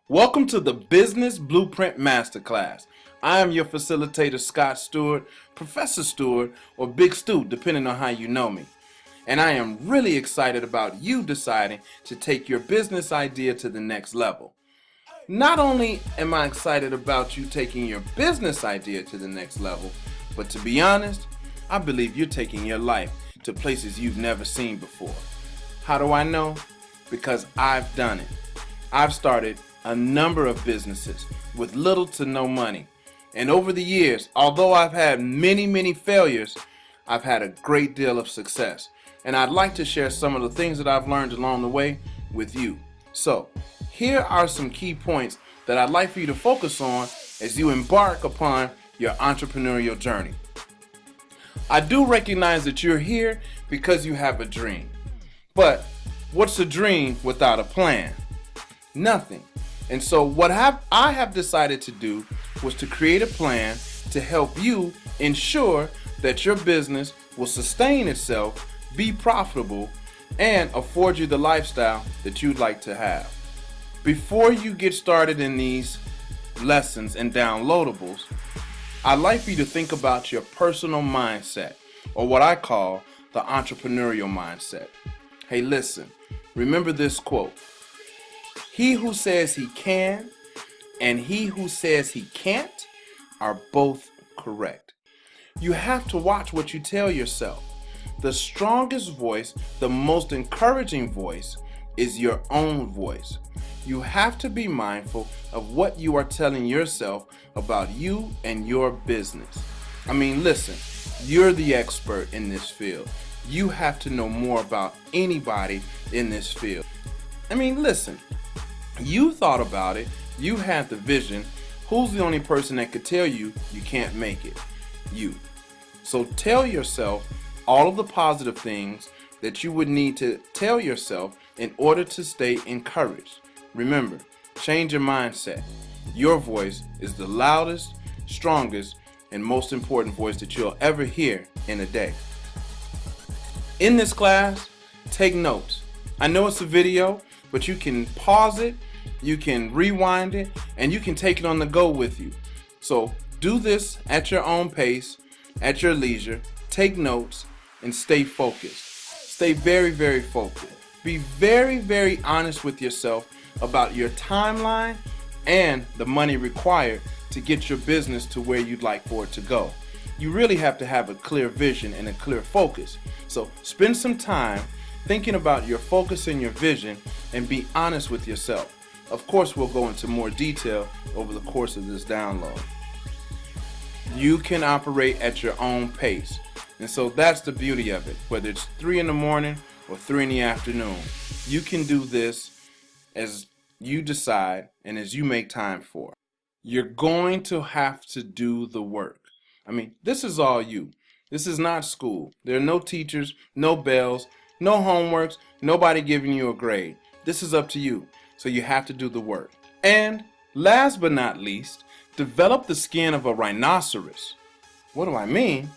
Welcome to the Business Blueprint Masterclass. I am your facilitator, Scott Steward, Professor Steward, or Big Stu, depending on how you know me. And I am really excited about you deciding to take your business idea to the next level. Not only am I excited about you taking your business idea to the next level, but to be honest, I believe you're taking your life to places you've never seen before. How do I know? Because I've done it. I've started a number of businesses with little to no money. And over the years, although I've had many failures, I've had a great deal of success. And I'd like to share some of the things that I've learned along the way with you. So, here are some key points that I'd like for you to focus on as you embark upon your entrepreneurial journey. I do recognize that you're here because you have a dream. But what's a dream without a plan? Nothing. And so what I have decided to do was to create a plan to help you ensure that your business will sustain itself, be profitable, and afford you the lifestyle that you'd like to have. Before you get started in these lessons and downloadables, I'd like for you to think about your personal mindset, or what I call the entrepreneurial mindset. Hey, listen, remember this quote. He who says he can and he who says he can't are both correct. You have to watch what you tell yourself. The strongest voice, the most encouraging voice, is your own voice. You have to be mindful of what you are telling yourself about you and your business. I mean, listen, you're the expert in this field. You have to know more about anybody in this field. I mean, listen, you thought about it, you had the vision. Who's the only person that could tell you you can't make it? You. So tell yourself all of the positive things that you would need to tell yourself in order to stay encouraged. Remember, change your mindset. Your voice is the loudest, strongest, and most important voice that you'll ever hear in a day. In this class, take notes. I know it's a video, but you can pause it, you can rewind it, and you can take it on the go with you. So do this at your own pace, at your leisure. Take notes and stay focused. Stay very focused. Be very honest with yourself about your timeline and the money required to get your business to where you'd like for it to go. You really have to have a clear vision and a clear focus. So spend some time thinking about your focus and your vision and be honest with yourself. Of course, we'll go into more detail over the course of this download. You can operate at your own pace. And so that's the beauty of it. Whether it's 3 in the morning or 3 in the afternoon, you can do this as you decide and as you make time for. You're going to have to do the work. I mean, this is all you. This is not school. There are no teachers, no bells, no homeworks, nobody giving you a grade. This is up to you. So you have to do the work. And last but not least, develop the skin of a rhinoceros. What do I mean?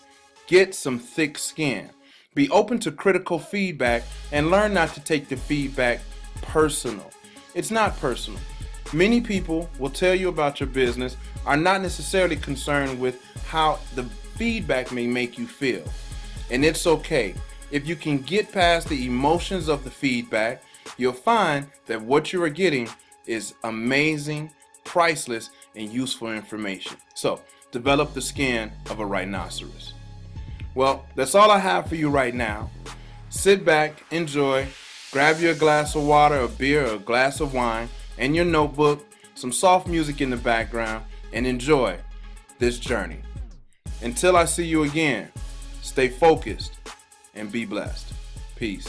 Get some thick skin. Be open to critical feedback and learn not to take the feedback personal. It's not personal. Many people will tell you about your business are not necessarily concerned with how the feedback may make you feel. And it's okay. If you can get past the emotions of the feedback, you'll find that what you are getting is amazing, priceless, and useful information. So, develop the skin of a rhinoceros. Well, that's all I have for you right now. Sit back, enjoy, grab your glass of water, a beer, or a glass of wine, and your notebook, some soft music in the background, and enjoy this journey. Until I see you again, stay focused and be blessed. Peace.